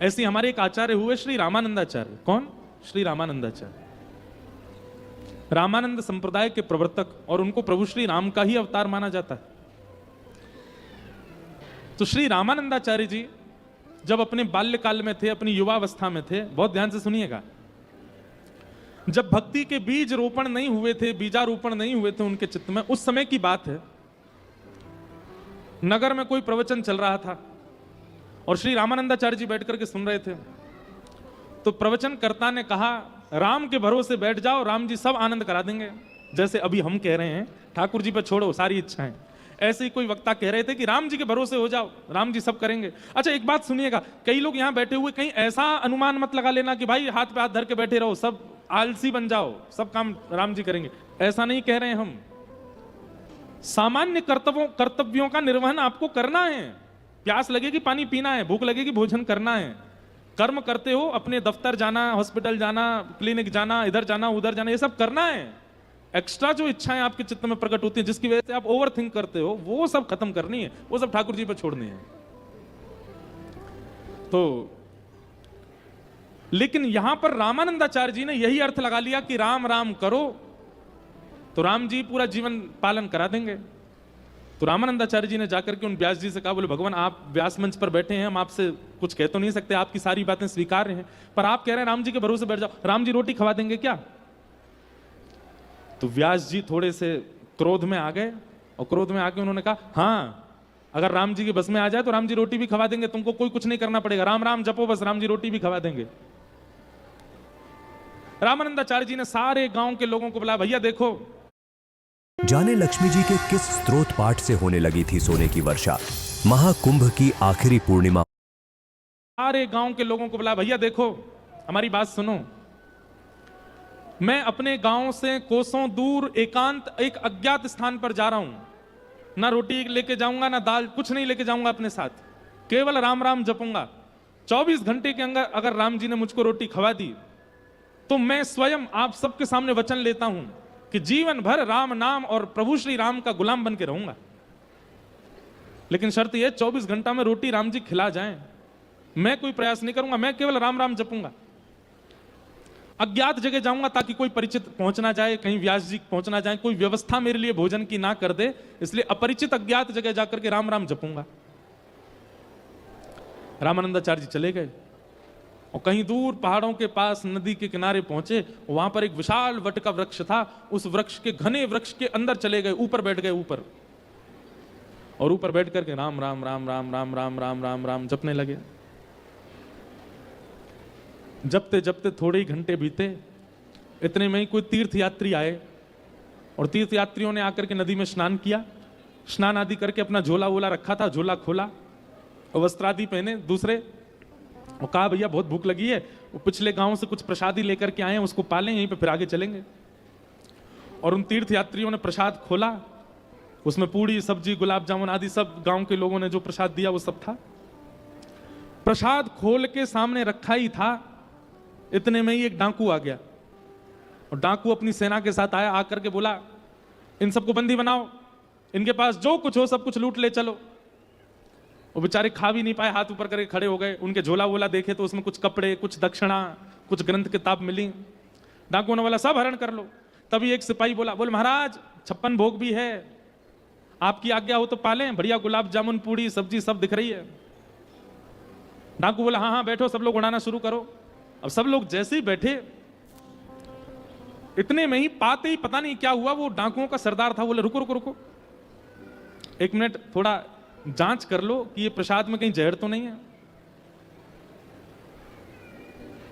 ऐसे हमारे एक आचार्य हुए श्री रामानंदाचार्य। कौन? श्री रामानंदाचार्य, रामानंद संप्रदाय के प्रवर्तक, और उनको प्रभु श्री राम का ही अवतार माना जाता है। तो श्री रामानंदाचार्य जी जब अपने बाल्यकाल में थे, अपनी युवावस्था में थे, बहुत ध्यान से सुनिएगा, जब भक्ति के बीज रोपण नहीं हुए थे, बीजारोपण नहीं हुए थे उनके चित्त में, उस समय की बात है। नगर में कोई प्रवचन चल रहा था और श्री रामानंदाचार्य जी बैठ करके सुन रहे थे। तो प्रवचनकर्ता ने कहा, राम के भरोसे बैठ जाओ, राम जी सब आनंद करा देंगे। जैसे अभी हम कह रहे हैं ठाकुर जी पर छोड़ो सारी इच्छाएं, ऐसे ही कोई वक्ता कह रहे थे कि राम जी के भरोसे हो जाओ, राम जी सब करेंगे। अच्छा एक बात सुनिएगा, कई लोग यहां बैठे हुए, कहीं ऐसा अनुमान मत लगा लेना कि भाई हाथ पे हाथ धर के बैठे रहो, सब आलसी बन जाओ, सब काम राम जी करेंगे, ऐसा नहीं कह रहे हैं हम। सामान्य कर्तव्यों का निर्वहन आपको करना है। प्यास लगेगी पानी पीना है, भूख लगेगी भोजन करना है। कर्म करते हो, अपने दफ्तर जाना, हॉस्पिटल जाना, क्लिनिक जाना, इधर जाना उधर जाना, ये सब करना है। एक्स्ट्रा जो इच्छाएं आपके चित्त में प्रकट होती हैं, जिसकी वजह से आप ओवर थिंक करते हो, वो सब खत्म करनी है, वो सब ठाकुर जी पर छोड़नी है। तो लेकिन यहां पर रामानंदाचार्य जी ने यही अर्थ लगा लिया कि राम राम करो तो राम जी पूरा जीवन पालन करा देंगे। तो रामानंदाचार्य जी ने जाकर के उन व्यास जी से कहा, बोले भगवान आप व्यास मंच पर बैठे हैं, हम आपसे कुछ कह तो नहीं सकते, आपकी सारी बातें स्वीकार हैं, पर आप कह रहे हैं राम जी के भरोसे बैठ जाओ, राम जी रोटी खवा देंगे क्या? तो व्यास जी थोड़े से क्रोध में आ गए, और क्रोध में आके उन्होंने कहा, हाँ अगर राम जी के बस में आ जाए तो राम जी रोटी भी खवा देंगे, तुमको कोई कुछ नहीं करना पड़ेगा, राम राम जपो बस, राम जी रोटी भी खवा देंगे। रामानंदाचार्य जी ने सारे गांव के लोगों को बुलाया, भैया देखो, जाने लक्ष्मी जी के किस स्त्रोत पाठ से होने लगी थी सोने की वर्षा, महाकुंभ की आखिरी पूर्णिमा। सारे गांव के लोगों को बुलाया, भैया देखो हमारी बात सुनो, मैं अपने गांव से कोसों दूर एकांत एक अज्ञात स्थान पर जा रहा हूं, ना रोटी लेके जाऊंगा ना दाल, कुछ नहीं लेके जाऊंगा अपने साथ, केवल राम राम जपूंगा। 24 घंटे के अंदर अगर राम जी ने मुझको रोटी खवा दी तो मैं स्वयं आप सबके सामने वचन लेता हूं कि जीवन भर राम नाम और प्रभु श्री राम का गुलाम बन के रहूंगा। लेकिन शर्त यह 24 घंटा में रोटी राम जी खिला जाएं, मैं कोई प्रयास नहीं करूंगा, मैं केवल राम राम जपूंगा। अज्ञात जगह जाऊंगा ताकि कोई परिचित पहुंच ना जाए, कहीं व्यास जी पहुंच ना जाए, कोई व्यवस्था मेरे लिए भोजन की ना कर दे, इसलिए अपरिचित अज्ञात जगह जाकर के राम राम जपूंगा। रामानंदाचार्य जी चले गए और कहीं दूर पहाड़ों के पास नदी के किनारे पहुंचे, वहां पर एक विशाल वट का वृक्ष था, उस वृक्ष के घने वृक्ष के अंदर चले गए, ऊपर बैठ गए ऊपर, और ऊपर बैठ करके राम राम राम राम राम राम राम राम राम जपने लगे। जपते जपते थोड़े ही घंटे बीते, इतने में ही कोई तीर्थ यात्री आए, और तीर्थ यात्रियों ने आकर के नदी में स्नान किया। स्नान आदि करके अपना झोला वोला रखा था, झोला खोला और वस्त्र आदि पहने दूसरे, और कहा भैया बहुत भूख लगी है, वो पिछले गांव से कुछ प्रसादी लेकर के आए हैं, उसको पालें, यहीं पे फिर आगे चलेंगे। और उन तीर्थ यात्रियों ने प्रसाद खोला, उसमें पूड़ी सब्जी गुलाब जामुन आदि सब गांव के लोगों ने जो प्रसाद दिया वो सब था। प्रसाद खोल के सामने रखा ही था, इतने में ही एक डाकू आ गया, और डाकू अपनी सेना के साथ आया, आकर के बोला इन सबको बंदी बनाओ, इनके पास जो कुछ हो सब कुछ लूट ले चलो। वो बेचारे खा भी नहीं पाए, हाथ ऊपर करके खड़े हो गए। उनके झोला वोला देखे तो उसमें कुछ कपड़े, कुछ दक्षिणा, कुछ ग्रंथ किताब मिली। डाकुओं ने बोला सब हरण कर लो। तभी एक सिपाही बोला, बोले महाराज 56 भोग भी है, आपकी आज्ञा हो तो पालें, बढ़िया गुलाब जामुन पूड़ी सब्जी सब दिख रही है। डाकू बोला हाँ हाँ बैठो, सब लोग उड़ाना शुरू करो। अब सब लोग जैसे ही बैठे, इतने में ही पाते ही पता नहीं क्या हुआ, वो डाकुओं का सरदार था, बोले रुको रुको रुको, एक मिनट थोड़ा जांच कर लो कि ये प्रसाद में कहीं जहर तो नहीं है।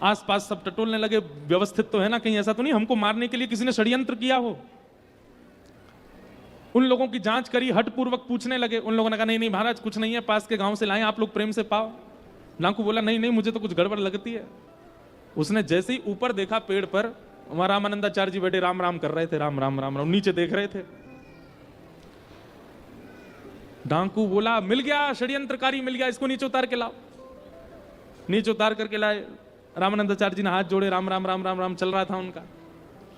आसपास सब टटोलने लगे, व्यवस्थित तो है ना, कहीं ऐसा तो नहीं हमको मारने के लिए किसी ने षड्यंत्र किया हो। उन लोगों की जांच करी, हठपूर्वक पूछने लगे। उन लोगों ने कहा नहीं नहीं महाराज कुछ नहीं है, पास के गांव से लाए, आप लोग प्रेम से पाओ। डाकू बोला नहीं नहीं मुझे तो कुछ गड़बड़ लगती है। उसने जैसे ही ऊपर देखा पेड़ पर, वहां रामानंदाचार्य जी बैठे राम राम कर रहे थे, राम राम राम राम, नीचे देख रहे थे। डाकू बोला मिल गया, षड्यंत्रकारी मिल गया, इसको नीचे उतार के लाओ। नीचे उतार करके लाए। रामानंदाचार्य जी ने हाथ जोड़े, राम राम राम राम राम चल रहा था उनका।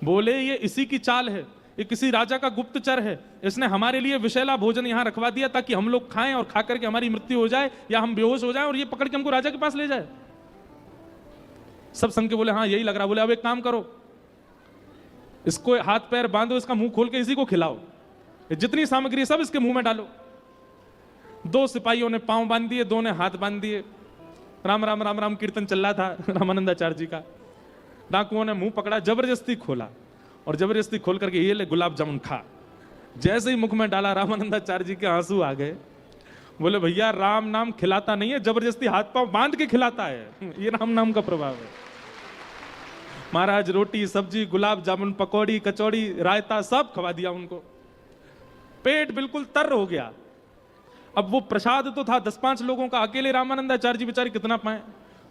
बोले ये इसी की चाल है, ये किसी राजा का गुप्तचर है, इसने हमारे लिए विषैला भोजन यहां रखवा दिया ताकि हम लोग खाएं और खा करके हमारी मृत्यु हो जाए या हम बेहोश हो जाएं और ये पकड़ के हमको राजा के पास ले जाए। सब संग के बोले हाँ यही लग रहा। बोले अब एक काम करो, इसको हाथ पैर बांधो, इसका मुंह खोल के इसी को खिलाओ, जितनी सामग्री सब इसके मुंह में डालो। 2 सिपाहियों ने पांव बांध दिए, 2 ने हाथ बांध दिए। राम राम राम राम कीर्तन चल रहा था रामानंदाचार्य जी का। डाकुओं ने मुंह पकड़ा, जबरदस्ती खोला और जबरदस्ती खोल करके ये ले गुलाब जामुन खा। जैसे ही मुख में डाला रामानंदाचार्य जी के आंसू आ गए। बोले भैया राम नाम खिलाता नहीं है, जबरदस्ती हाथ पांव बांध के खिलाता है, ये राम नाम का प्रभाव है। महाराज रोटी सब्जी गुलाब जामुन पकौड़ी कचौड़ी रायता सब खवा दिया उनको। पेट बिल्कुल तर हो गया। अब वो प्रसाद तो था 10-5 लोगों का, अकेले रामानंदाचार्य जी बेचारे कितना पाए।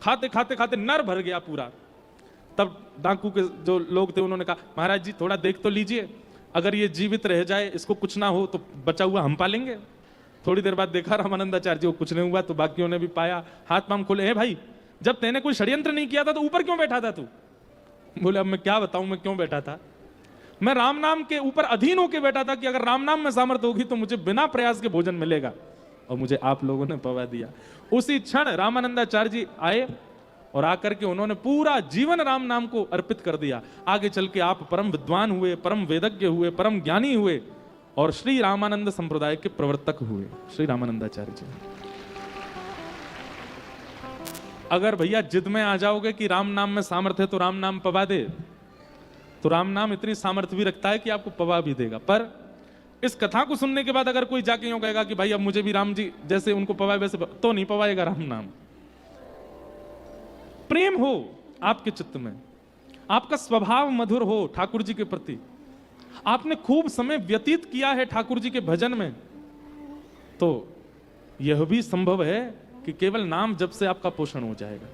खाते खाते खाते नर भर गया पूरा। तब डाकू के जो लोग थे उन्होंने कहा महाराज जी थोड़ा देख तो लीजिए, अगर ये जीवित रह जाए, इसको कुछ ना हो तो बचा हुआ हम पालेंगे। थोड़ी देर बाद देखा रामानंदाचार्य जी को कुछ नहीं हुआ, तो बाकियों ने भी पाया। हाथ पांव खोले, हे भाई जब तेने कोई षड्यंत्र नहीं किया था तो ऊपर क्यों बैठा था तू? बोले अब मैं क्या बताऊं मैं क्यों बैठा था। मैं राम नाम के ऊपर अधीन होकर बैठा था कि अगर राम नाम में सामर्थ्य होगी तो मुझे बिना प्रयास के भोजन मिलेगा, और मुझे आप लोगों ने पवा दिया। उसी क्षण रामानंदाचार्य जी आए और आकर के उन्होंने पूरा जीवन राम नाम को अर्पित कर दिया। आगे चल के आप परम विद्वान हुए, परम वेदज्ञ हुए, परम ज्ञानी हुए और श्री रामानंद संप्रदाय के प्रवर्तक हुए श्री रामानंदाचार्य जी। अगर भैया जिद में आ जाओगे कि राम नाम में सामर्थ्य है तो राम नाम पवा दे, तो राम नाम इतनी सामर्थ्य भी रखता है कि आपको पवा भी देगा। पर इस कथा को सुनने के बाद अगर कोई जाके यूं कहेगा कि भाई अब मुझे भी राम जी जैसे उनको पवाए वैसे तो नहीं पवाएगा राम नाम। प्रेम हो आपके चित्त में, आपका स्वभाव मधुर हो ठाकुर जी के प्रति, आपने खूब समय व्यतीत किया है ठाकुर जी के भजन में, तो यह भी संभव है कि केवल नाम जप से आपका पोषण हो जाएगा।